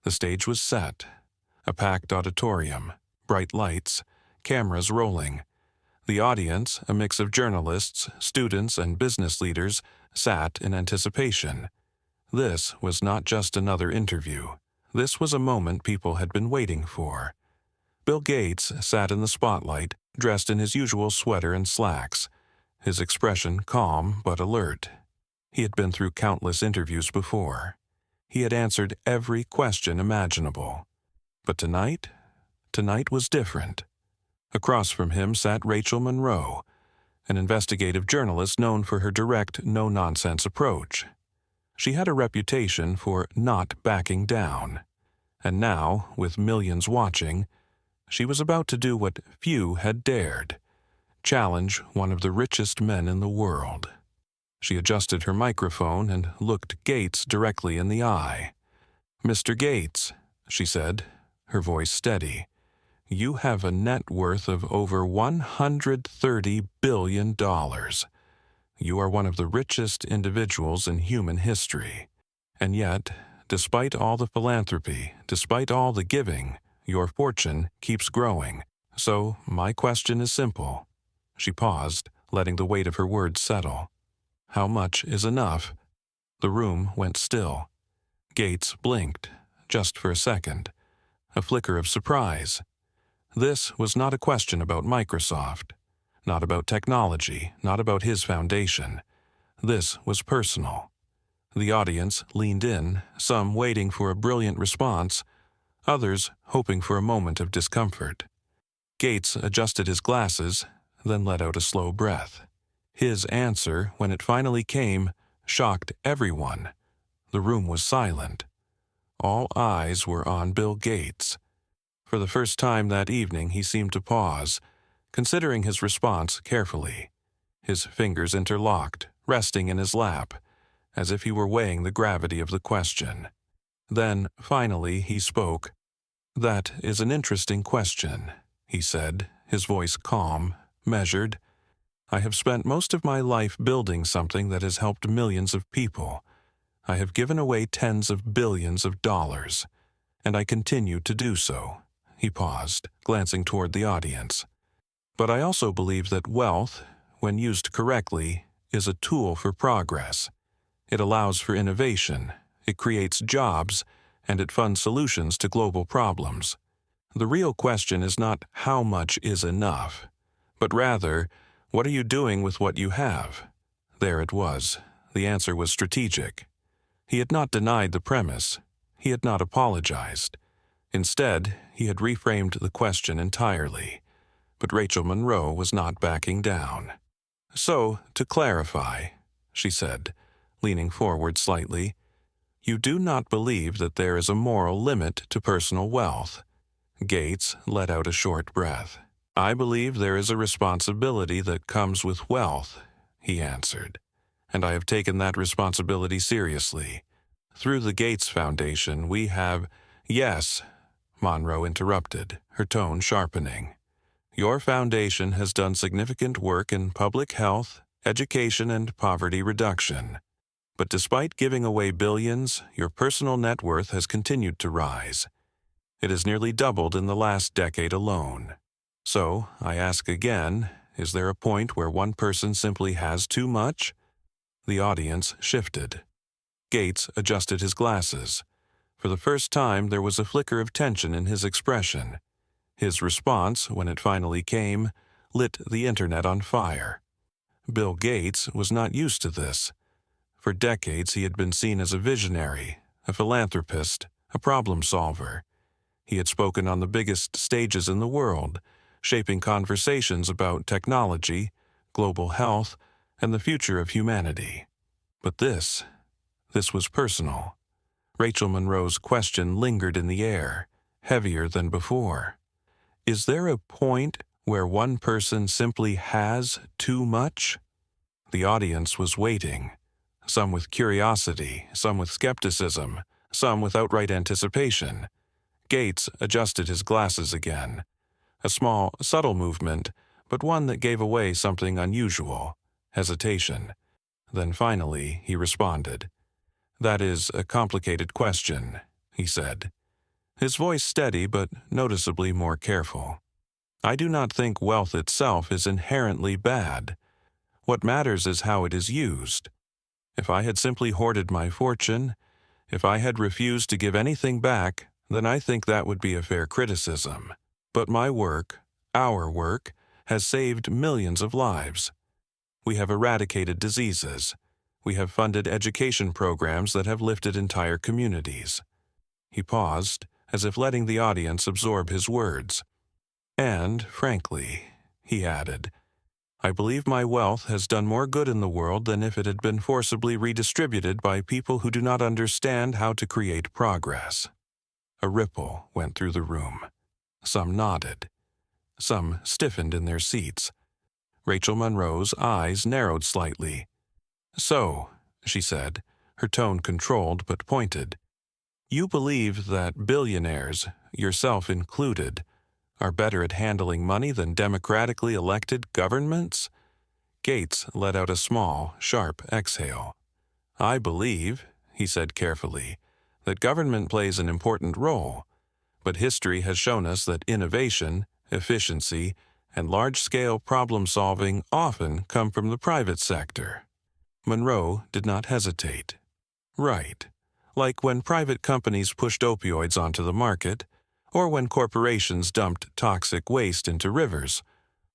The stage was set. A packed auditorium, bright lights, cameras rolling. The audience, a mix of journalists, students, and business leaders, sat in anticipation. This was not just another interview. This was a moment people had been waiting for. Bill Gates sat in the spotlight, dressed in his usual sweater and slacks, his expression calm but alert. He had been through countless interviews before. He had answered every question imaginable. But tonight was different. Across from him sat Rachel Monroe, an investigative journalist known for her direct, no-nonsense approach. She had a reputation for not backing down. And now, with millions watching, she was about to do what few had dared: challenge one of the richest men in the world. She adjusted her microphone and looked Gates directly in the eye. "Mr. Gates," she said, her voice steady, "you have a net worth of over $130 billion. You are one of the richest individuals in human history. And yet, despite all the philanthropy, despite all the giving, your fortune keeps growing. So, my question is simple." She paused, letting the weight of her words settle. "How much is enough?" The room went still. Gates blinked, just for a second. A flicker of surprise. This was not a question about Microsoft, not about technology, not about his foundation. This was personal. The audience leaned in, some waiting for a brilliant response, others hoping for a moment of discomfort. Gates adjusted his glasses, then let out a slow breath. His answer, when it finally came, shocked everyone. The room was silent. All eyes were on Bill Gates. For the first time that evening, he seemed to pause, considering his response carefully. His fingers interlocked, resting in his lap, as if he were weighing the gravity of the question. Then, finally, he spoke. "That is an interesting question," he said, his voice calm, measured. "I have spent most of my life building something that has helped millions of people. I have given away tens of billions of dollars, and I continue to do so." He paused, glancing toward the audience. "But I also believe that wealth, when used correctly, is a tool for progress. It allows for innovation, it creates jobs, and it funds solutions to global problems. The real question is not how much is enough, but rather, what are you doing with what you have?" There it was. The answer was strategic. He had not denied the premise. He had not apologized. Instead, he had reframed the question entirely. But Rachel Monroe was not backing down. "So, to clarify," she said, leaning forward slightly, "you do not believe that there is a moral limit to personal wealth." Gates let out a short breath. "I believe there is a responsibility that comes with wealth," he answered, "and I have taken that responsibility seriously. Through the Gates Foundation, we have—" "Yes," Monroe interrupted, her tone sharpening. "Your foundation has done significant work in public health, education, and poverty reduction. But despite giving away billions, your personal net worth has continued to rise. It has nearly doubled in the last decade alone. So, I ask again, is there a point where one person simply has too much?" The audience shifted. Gates adjusted his glasses. For the first time, there was a flicker of tension in his expression. His response, when it finally came, lit the internet on fire. Bill Gates was not used to this. For decades, he had been seen as a visionary, a philanthropist, a problem solver. He had spoken on the biggest stages in the world, shaping conversations about technology, global health, and the future of humanity. But this was personal. Rachel Monroe's question lingered in the air, heavier than before. Is there a point where one person simply has too much? The audience was waiting, some with curiosity, some with skepticism, some with outright anticipation. Gates adjusted his glasses again. A small, subtle movement, but one that gave away something unusual: hesitation. Then finally he responded. "That is a complicated question," he said. his voice steady but noticeably more careful. I do not think wealth itself is inherently bad. What matters is how it is used. If I had simply hoarded my fortune, if I had refused to give anything back, then I think that would be a fair criticism. But my work, our work, has saved millions of lives. We have eradicated diseases. We have funded education programs that have lifted entire communities. He paused, as if letting the audience absorb his words. And, frankly, he added, I believe my wealth has done more good in the world than if it had been forcibly redistributed by people who do not understand how to create progress. A ripple went through the room. Some nodded. Some stiffened in their seats. Rachel Monroe's eyes narrowed slightly. So, she said, her tone controlled but pointed, you believe that billionaires, yourself included, are better at handling money than democratically elected governments? Gates let out a small, sharp exhale. I believe, he said carefully, that government plays an important role, but history has shown us that innovation, efficiency, and large-scale problem-solving often come from the private sector. Monroe did not hesitate. Right. Like when private companies pushed opioids onto the market, or when corporations dumped toxic waste into rivers,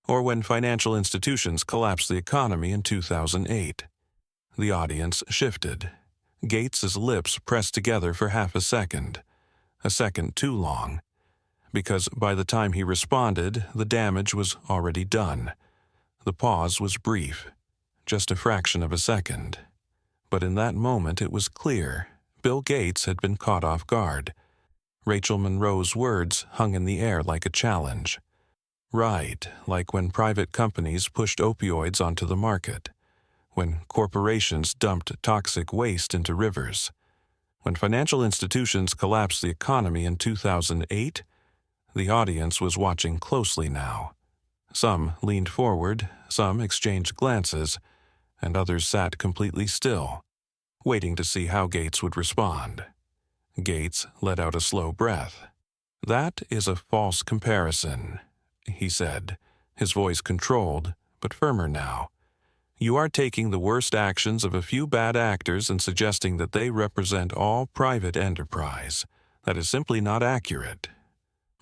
or when financial institutions collapsed the economy in 2008. The audience shifted. Gates's lips pressed together for half a second too long, because by the time he responded, the damage was already done. The pause was brief, just a fraction of a second. But in that moment it was clear Bill Gates had been caught off guard. Rachel Monroe's words hung in the air like a challenge. Right, like when private companies pushed opioids onto the market, when corporations dumped toxic waste into rivers, when financial institutions collapsed the economy in 2008. The audience was watching closely now. Some leaned forward, some exchanged glances, and others sat completely still, waiting to see how Gates would respond. Gates let out a slow breath. That is a false comparison, he said, his voice controlled, but firmer now. You are taking the worst actions of a few bad actors and suggesting that they represent all private enterprise. That is simply not accurate.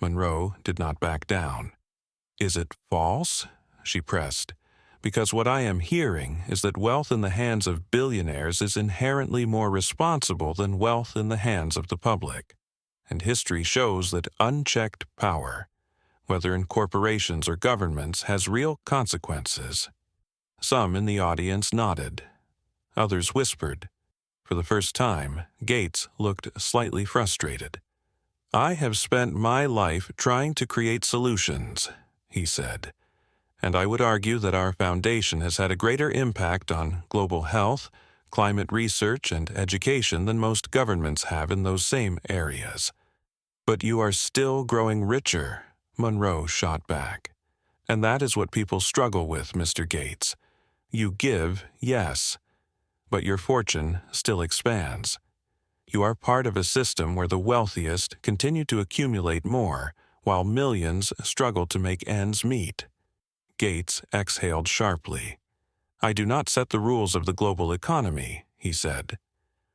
Monroe did not back down. Is it false? She pressed. Because what I am hearing is that wealth in the hands of billionaires is inherently more responsible than wealth in the hands of the public. And history shows that unchecked power, whether in corporations or governments, has real consequences. Some in the audience nodded. Others whispered. For the first time, Gates looked slightly frustrated. I have spent my life trying to create solutions, he said. And I would argue that our foundation has had a greater impact on global health, climate research, and education than most governments have in those same areas. But you are still growing richer, Monroe shot back. And that is what people struggle with, Mr. Gates. You give, yes, but your fortune still expands. You are part of a system where the wealthiest continue to accumulate more, while millions struggle to make ends meet. Gates exhaled sharply. I do not set the rules of the global economy, he said.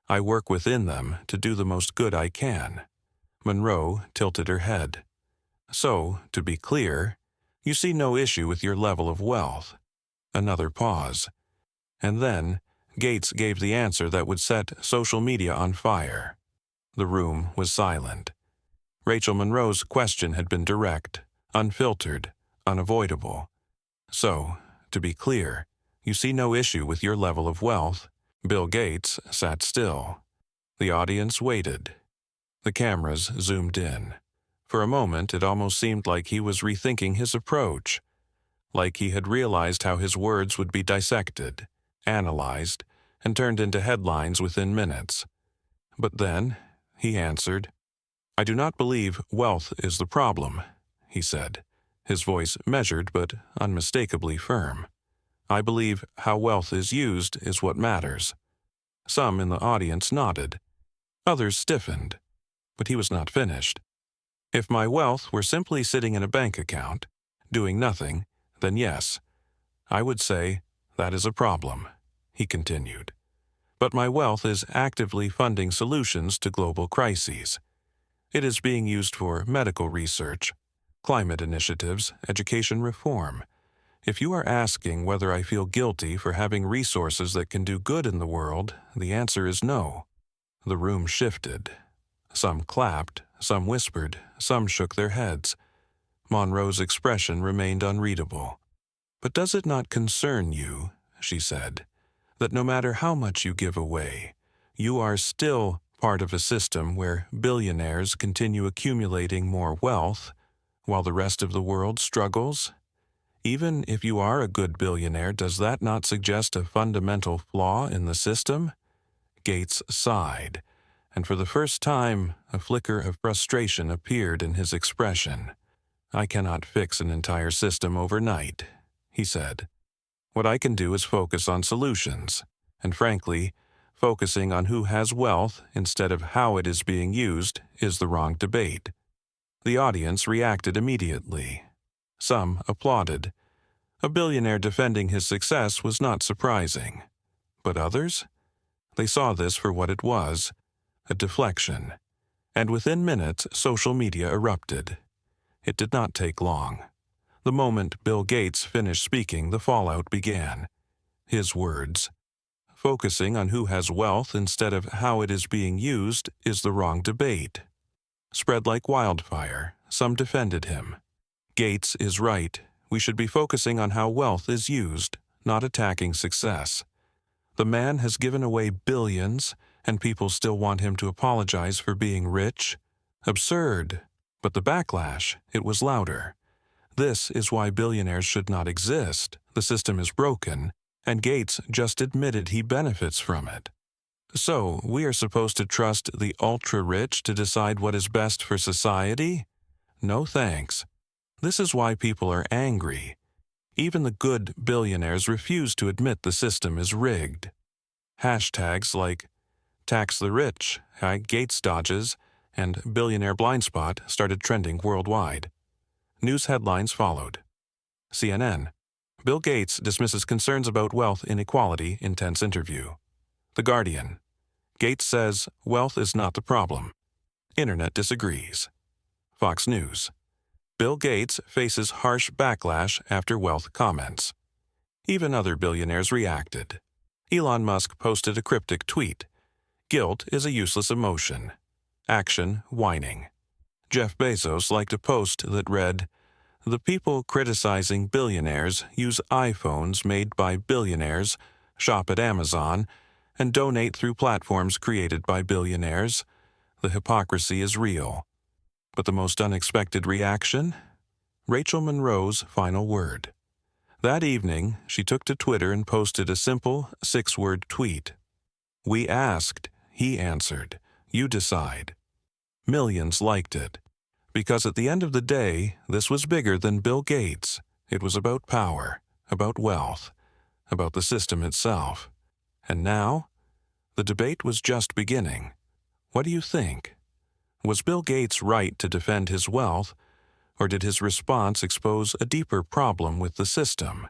I work within them to do the most good I can. Monroe tilted her head. So, to be clear, you see no issue with your level of wealth. Another pause. And then, Gates gave the answer that would set social media on fire. The room was silent. Rachel Monroe's question had been direct, unfiltered, unavoidable. So, to be clear, you see no issue with your level of wealth. Bill Gates sat still. The audience waited. The cameras zoomed in. For a moment, it almost seemed like he was rethinking his approach, like he had realized how his words would be dissected, analyzed, and turned into headlines within minutes. But then, he answered, I do not believe wealth is the problem, he said, his voice measured but unmistakably firm. I believe how wealth is used is what matters. Some in the audience nodded. Others stiffened. But he was not finished. If my wealth were simply sitting in a bank account, doing nothing, then yes, I would say that is a problem, he continued. But my wealth is actively funding solutions to global crises. It is being used for medical research, climate initiatives, education reform. If you are asking whether I feel guilty for having resources that can do good in the world, the answer is no. The room shifted. Some clapped, some whispered, some shook their heads. Monroe's expression remained unreadable. "But does it not concern you," she said, "that no matter how much you give away, you are still part of a system where billionaires continue accumulating more wealth while the rest of the world struggles? Even if you are a good billionaire, does that not suggest a fundamental flaw in the system?" Gates sighed, and for the first time a flicker of frustration appeared in his expression. "I cannot fix an entire system overnight," he said. "What I can do is focus on solutions, and frankly, focusing on who has wealth instead of how it is being used is the wrong debate." The audience reacted immediately. Some applauded. A billionaire defending his success was not surprising. But others? They saw this for what it was, a deflection. And within minutes, social media erupted. It did not take long. The moment Bill Gates finished speaking, the fallout began. His words, "Focusing on who has wealth instead of how it is being used is the wrong debate," spread like wildfire. Some defended him. Gates is right. We should be focusing on how wealth is used, not attacking success. The man has given away billions, and people still want him to apologize for being rich? Absurd. But the backlash, it was louder. This is why billionaires should not exist. The system is broken, and Gates just admitted he benefits from it. So, we are supposed to trust the ultra-rich to decide what is best for society? No thanks. This is why people are angry. Even the good billionaires refuse to admit the system is rigged. Hashtags like "Tax the Rich," "Gates Dodges," and "Billionaire Blindspot" started trending worldwide. News headlines followed. CNN: Bill Gates dismisses concerns about wealth inequality in tense interview. The Guardian: Gates says wealth is not the problem. Internet disagrees. Fox News: Bill Gates faces harsh backlash after wealth comments. Even other billionaires reacted. Elon Musk posted a cryptic tweet. "Guilt is a useless emotion. Action, whining." Jeff Bezos liked a post that read, "The people criticizing billionaires use iPhones made by billionaires, shop at Amazon, and donate through platforms created by billionaires. The hypocrisy is real." But the most unexpected reaction? Rachel Monroe's final word. That evening, she took to Twitter and posted a simple 6-word tweet. "We asked, he answered. You decide." Millions liked it. Because at the end of the day, this was bigger than Bill Gates. It was about power, about wealth, about the system itself. And now, the debate was just beginning. What do you think? Was Bill Gates right to defend his wealth, or did his response expose a deeper problem with the system?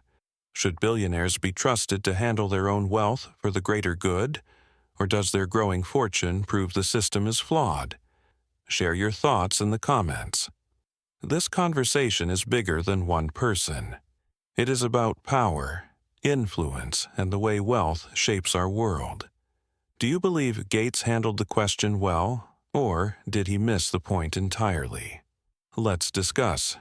Should billionaires be trusted to handle their own wealth for the greater good, or does their growing fortune prove the system is flawed? Share your thoughts in the comments. This conversation is bigger than one person. It is about power, influence, and the way wealth shapes our world. Do you believe Gates handled the question well, or did he miss the point entirely? Let's discuss.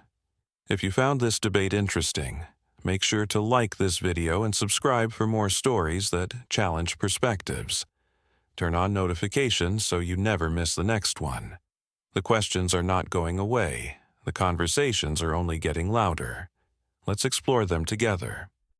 If you found this debate interesting, make sure to like this video and subscribe for more stories that challenge perspectives. Turn on notifications so you never miss the next one. The questions are not going away. The conversations are only getting louder. Let's explore them together.